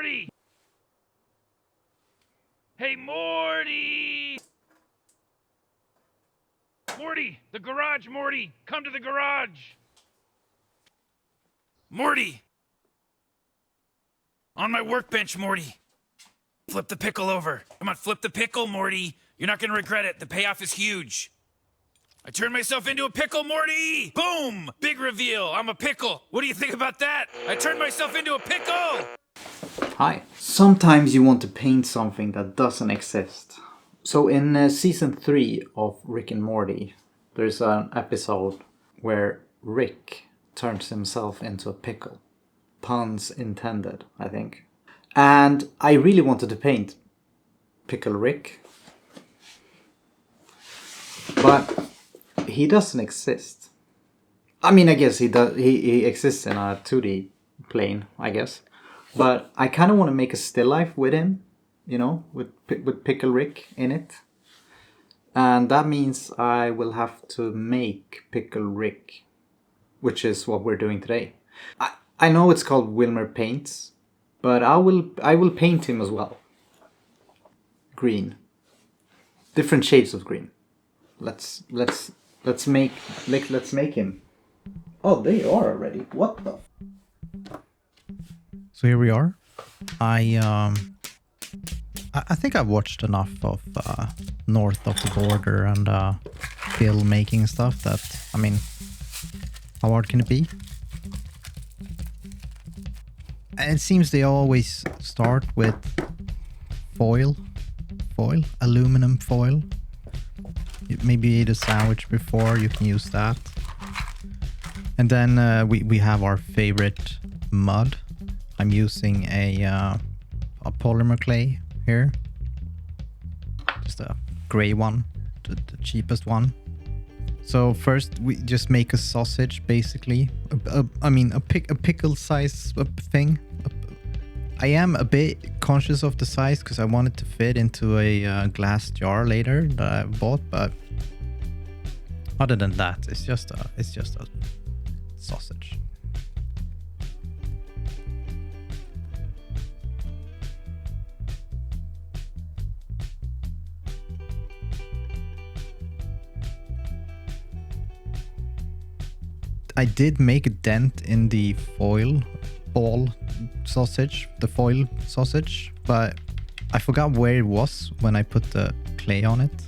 Morty! Hey, Morty! Morty! The garage, Morty! Come to the garage! Morty! On my workbench, Morty! Flip the pickle over. Come on, flip the pickle, Morty. You're not gonna regret it. The payoff is huge. I turned myself into a pickle, Morty! Boom! Big reveal. I'm a pickle. What do you think about that? I turned myself into a pickle! Hi. Sometimes you want to paint something that doesn't exist. So in season 3 of Rick and Morty, there's an episode where Rick turns himself into a pickle. Puns intended, I think. And I really wanted to paint Pickle Rick. But he doesn't exist. I mean, I guess he does. He exists in a 2D plane, I guess. But I kind of want to make a still life with him, you know, with Pickle Rick in it. And that means I will have to make Pickle Rick, which is what we're doing today. I know it's called Wilmer Paints, but I will paint him as well. Green. Different shades of green. Let's make him. Oh, they are already. What the? So here we are. I think I've watched enough of North of the Border and filmmaking stuff that, I mean, how hard can it be? And it seems they always start with foil, aluminum foil. Maybe you ate a sandwich before, you can use that. And then we have our favorite mud. I'm using a polymer clay here. Just a gray one, the cheapest one. So first we just make a sausage, basically. A pickle size thing. I am a bit conscious of the size because I want it to fit into a glass jar later that I bought, but other than that, it's just a sausage. I did make a dent in the foil sausage, but I forgot where it was when I put the clay on it.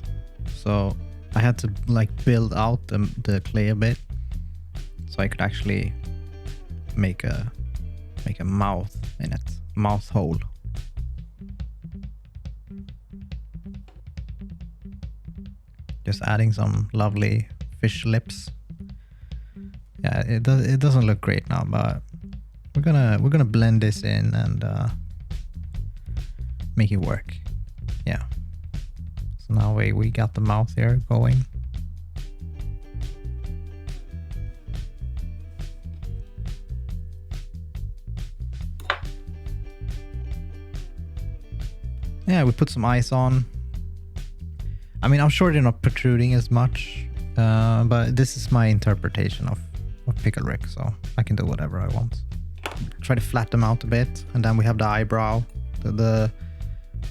So I had to like build out the clay a bit so I could actually make a mouth in it, mouth hole. Just adding some lovely fish lips. Yeah, it doesn't look great now, but we're gonna blend this in and make it work. Yeah. So now we got the mouth here going. Yeah, we put some eyes on. I mean, I'm sure they're not protruding as much, but this is my interpretation of Pickle Rick, so I can do whatever I want. Try to flatten them out a bit, and then we have the eyebrow, the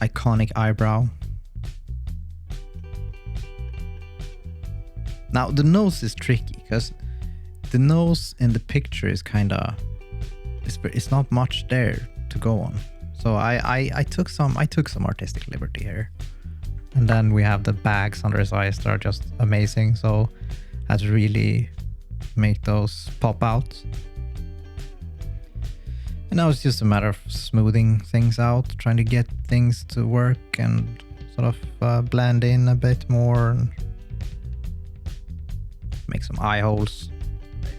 iconic eyebrow. Now the nose is tricky because the nose in the picture is kinda, it's not much there to go on. So I took some artistic liberty here. And then we have the bags under his eyes that are just amazing. So I had to really make those pop out. And now it's just a matter of smoothing things out, trying to get things to work and sort of blend in a bit more and make some eye holes.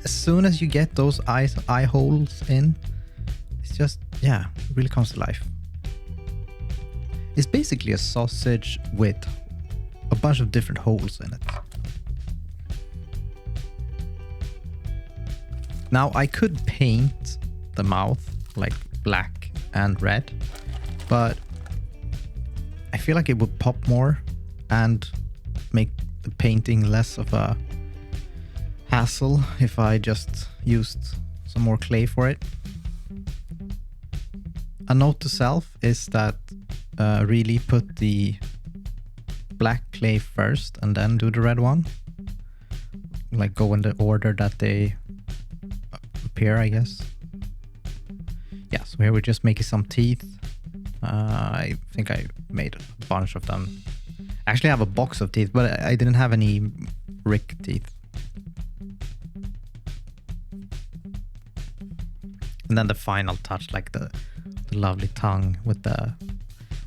As soon as you get those eye holes in, it's just, yeah, it really comes to life. It's basically a sausage with a bunch of different holes in it. Now I could paint the mouth like black and red, but I feel like it would pop more and make the painting less of a hassle if I just used some more clay for it. a note to self is that really put the black clay first and then do the red one. Like go in the order that they appear, I guess. Yeah, so here we're just making some teeth. I think I made a bunch of them. Actually, I have a box of teeth, but I didn't have any Rick teeth. And then the final touch, like the lovely tongue with the...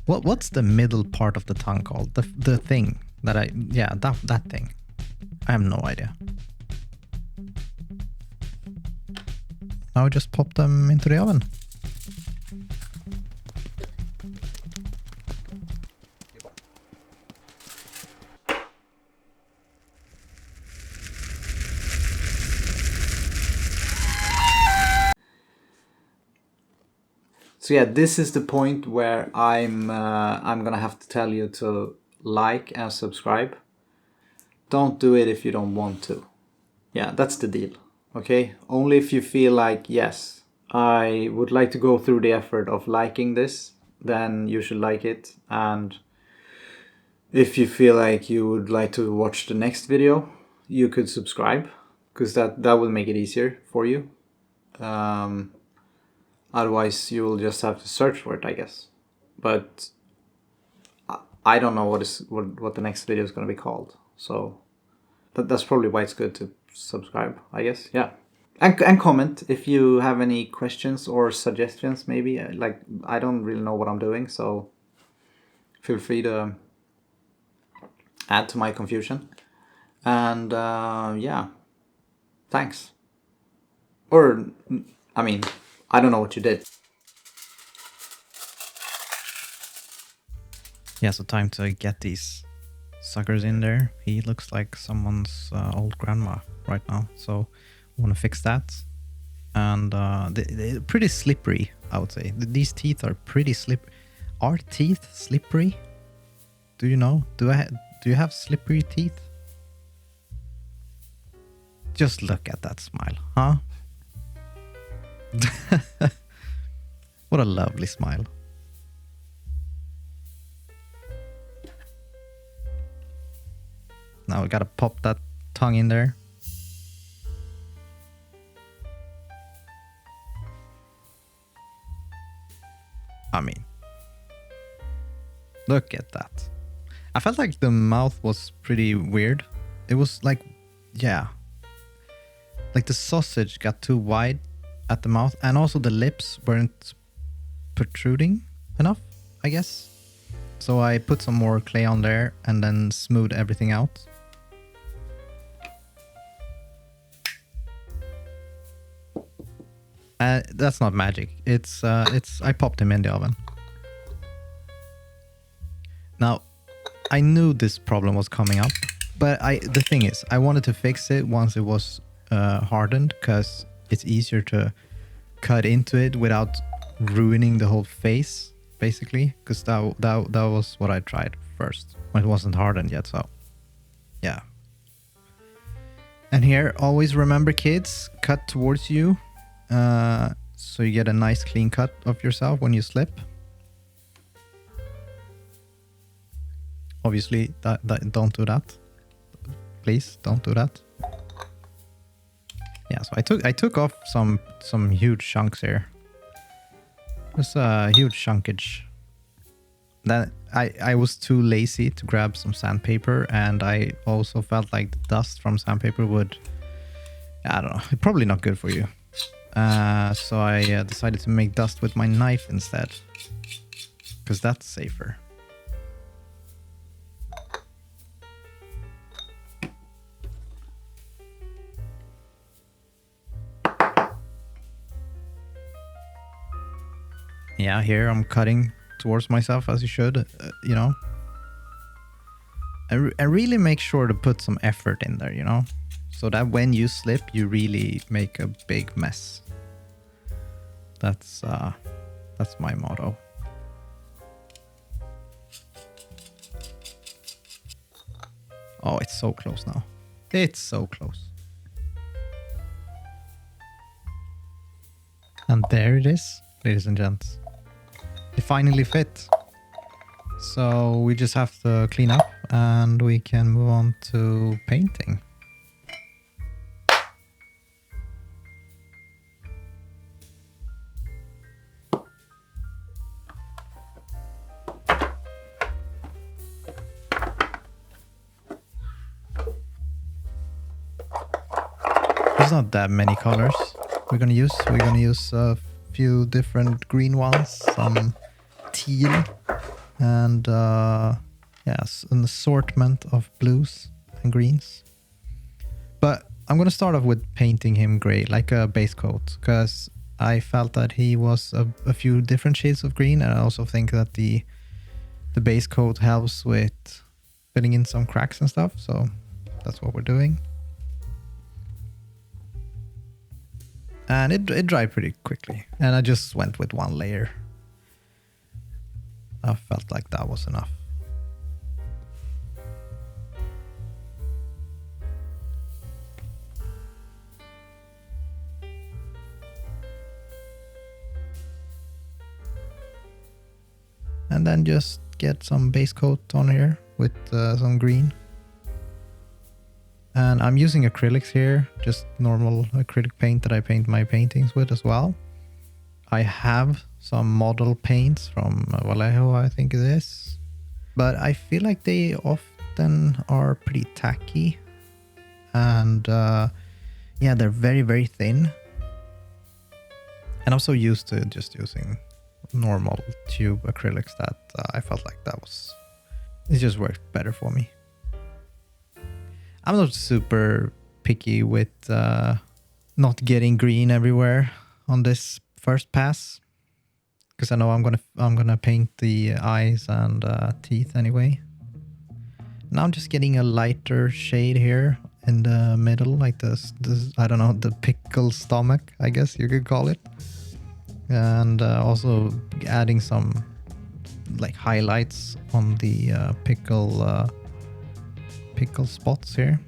What's the middle part of the tongue called? The thing that I... Yeah, that thing. I have no idea. Now just pop them into the oven. So yeah, this is the point where I'm gonna have to tell you to like and subscribe. Don't do it if you don't want to. Yeah, that's the deal. Okay? Only if you feel like, yes, I would like to go through the effort of liking this, then you should like it. And if you feel like you would like to watch the next video, you could subscribe, because that will make it easier for you. Otherwise, you will just have to search for it, I guess. But I don't know what the next video is going to be called. So that's probably why it's good to subscribe, I guess. Yeah. And comment if you have any questions or suggestions, maybe. Like, I don't really know what I'm doing, so feel free to add to my confusion. And yeah, thanks. Or, I mean, I don't know what you did. Yeah, so time to get these suckers in there. He looks like someone's old grandma right now, so I want to fix that. And they're pretty slippery, I would say. These teeth are pretty slippery. Are teeth slippery? Do you know? Do you have slippery teeth? Just look at that smile, huh? What a lovely smile. Now we gotta pop that tongue in there. I mean, look at that. I felt like the mouth was pretty weird. It was like, yeah, like the sausage got too wide at the mouth, and also the lips weren't protruding enough, I guess. So I put some more clay on there and then smoothed everything out. That's not magic. It's I popped him in the oven. Now, I knew this problem was coming up, but the thing is, I wanted to fix it once it was hardened, because it's easier to cut into it without ruining the whole face, basically, because that was what I tried first when it wasn't hardened yet. So yeah. And here, always remember, kids, cut towards you, so you get a nice clean cut of yourself when you slip. Obviously, don't do that. Please don't do that. Yeah, so I took off some huge chunks here. There's a huge chunkage. Then I was too lazy to grab some sandpaper, and I also felt like the dust from sandpaper would, I don't know, probably not good for you. So I decided to make dust with my knife instead, because that's safer. Yeah, here I'm cutting towards myself, as you should, you know. I really make sure to put some effort in there, you know, so that when you slip, you really make a big mess. That's my motto. Oh, it's so close now. It's so close. And there it is, ladies and gents. finally fit. So we just have to clean up and we can move on to painting. There's not that many colors we're gonna use. We're gonna use a few different green ones, some teal, and yes, an assortment of blues and greens. But I'm gonna start off with painting him gray, like a base coat, because I felt that he was a few different shades of green, and I also think that the base coat helps with filling in some cracks and stuff. So that's what we're doing. And it dried pretty quickly. And I just went with one layer. I felt like that was enough. And then just get some base coat on here with some green. And I'm using acrylics here, just normal acrylic paint that I paint my paintings with as well. I have some model paints from Vallejo, I think it is. But I feel like they often are pretty tacky. And yeah, they're very, very thin. And I'm so used to just using normal tube acrylics that I felt like it just worked better for me. I'm not super picky with not getting green everywhere on this first pass, because I know I'm gonna paint the eyes and teeth anyway. Now I'm just getting a lighter shade here in the middle, like this I don't know, the pickle stomach, I guess you could call it, and also adding some like highlights on the pickle spots here.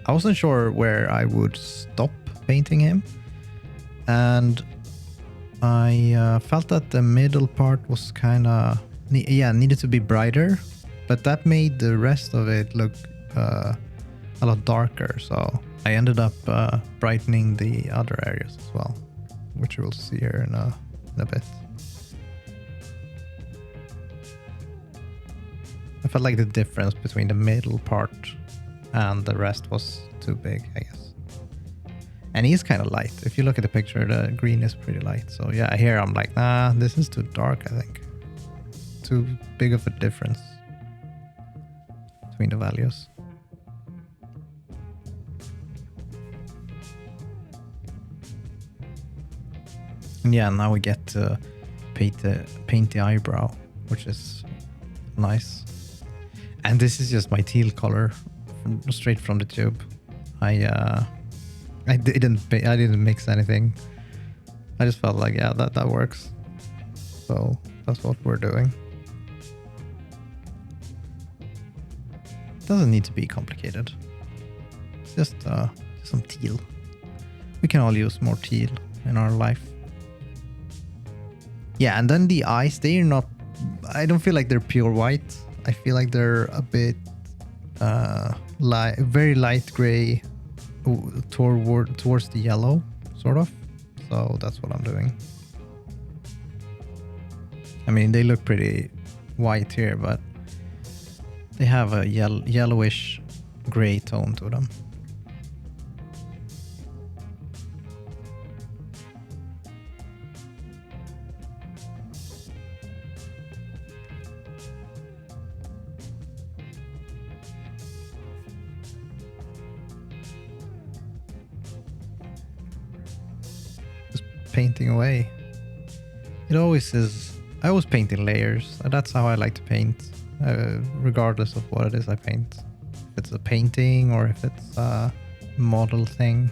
I wasn't sure where I would stop painting him, and I felt that the middle part was kind of needed to be brighter, but that made the rest of it look a lot darker, so I ended up brightening the other areas as well, which we'll see here in a bit. I felt like the difference between the middle part and the rest was too big, I guess. And he's kind of light. If you look at the picture, the green is pretty light. So yeah, here I'm like, nah, this is too dark, I think. Too big of a difference between the values. And yeah, now we get to paint the eyebrow, which is nice. And this is just my teal color, straight from the tube. I didn't mix anything. I just felt like, yeah, that works. So that's what we're doing. Doesn't need to be complicated. It's just some teal. We can all use more teal in our life. Yeah, and then the eyes, they're not, I don't feel like they're pure white. I feel like they're a bit very light gray towards the yellow, sort of. So that's what I'm doing. I mean, they look pretty white here, but they have a yellowish gray tone to them. Painting away. It always is. I always paint in layers. That's how I like to paint, regardless of what it is I paint. If it's a painting or if it's a model thing.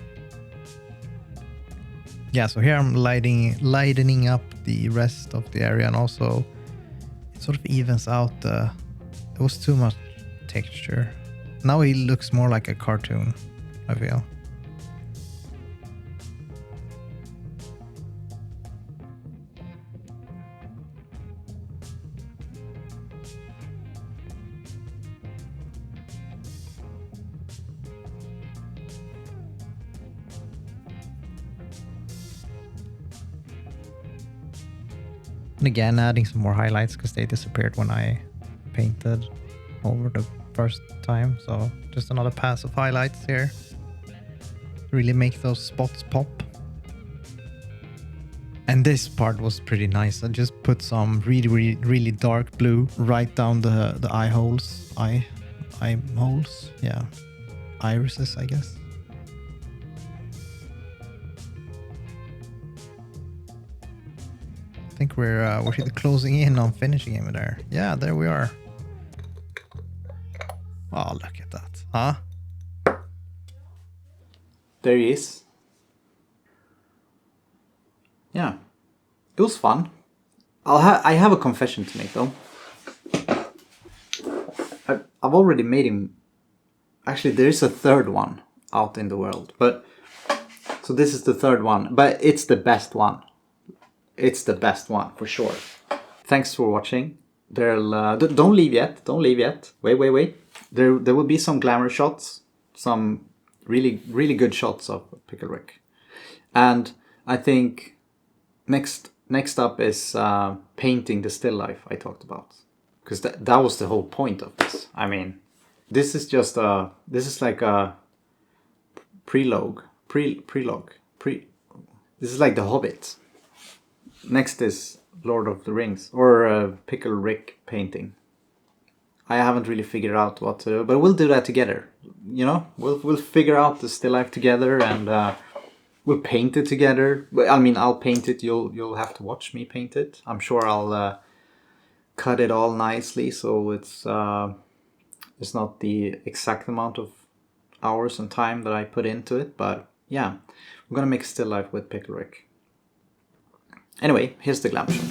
Yeah, so here I'm lightening up the rest of the area, and also It sort of evens out the... It was too much texture. Now he looks more like a cartoon, I feel. And again, adding some more highlights because they disappeared when I painted over the first time. So just another pass of highlights here. Really make those spots pop. And this part was pretty nice. I just put some really dark blue right down the eye holes. Eye holes? Yeah. Irises, I guess. I think we're closing in on finishing him there. Yeah, there we are. Oh, look at that. Huh? There he is. Yeah. It was fun. I have a confession to make though. I've already made him. Actually, there is a third one out in the world, but so this is the third one, but it's the best one. It's the best one for sure. Thanks for watching. Don't leave yet. Don't leave yet. Wait. There will be some glamour shots, some really good shots of Pickle Rick, and I think next up is painting the still life I talked about, because that was the whole point of this. I mean, this is like a prelogue. This is like The Hobbit. Next is Lord of the Rings, or Pickle Rick painting. I haven't really figured out what to do, but we'll do that together. You know, we'll figure out the still life together, and we'll paint it together. I mean, I'll paint it. You'll have to watch me paint it. I'm sure I'll cut it all nicely, so it's not the exact amount of hours and time that I put into it. But yeah, we're gonna make a still life with Pickle Rick. Anyway, here's the glam shot.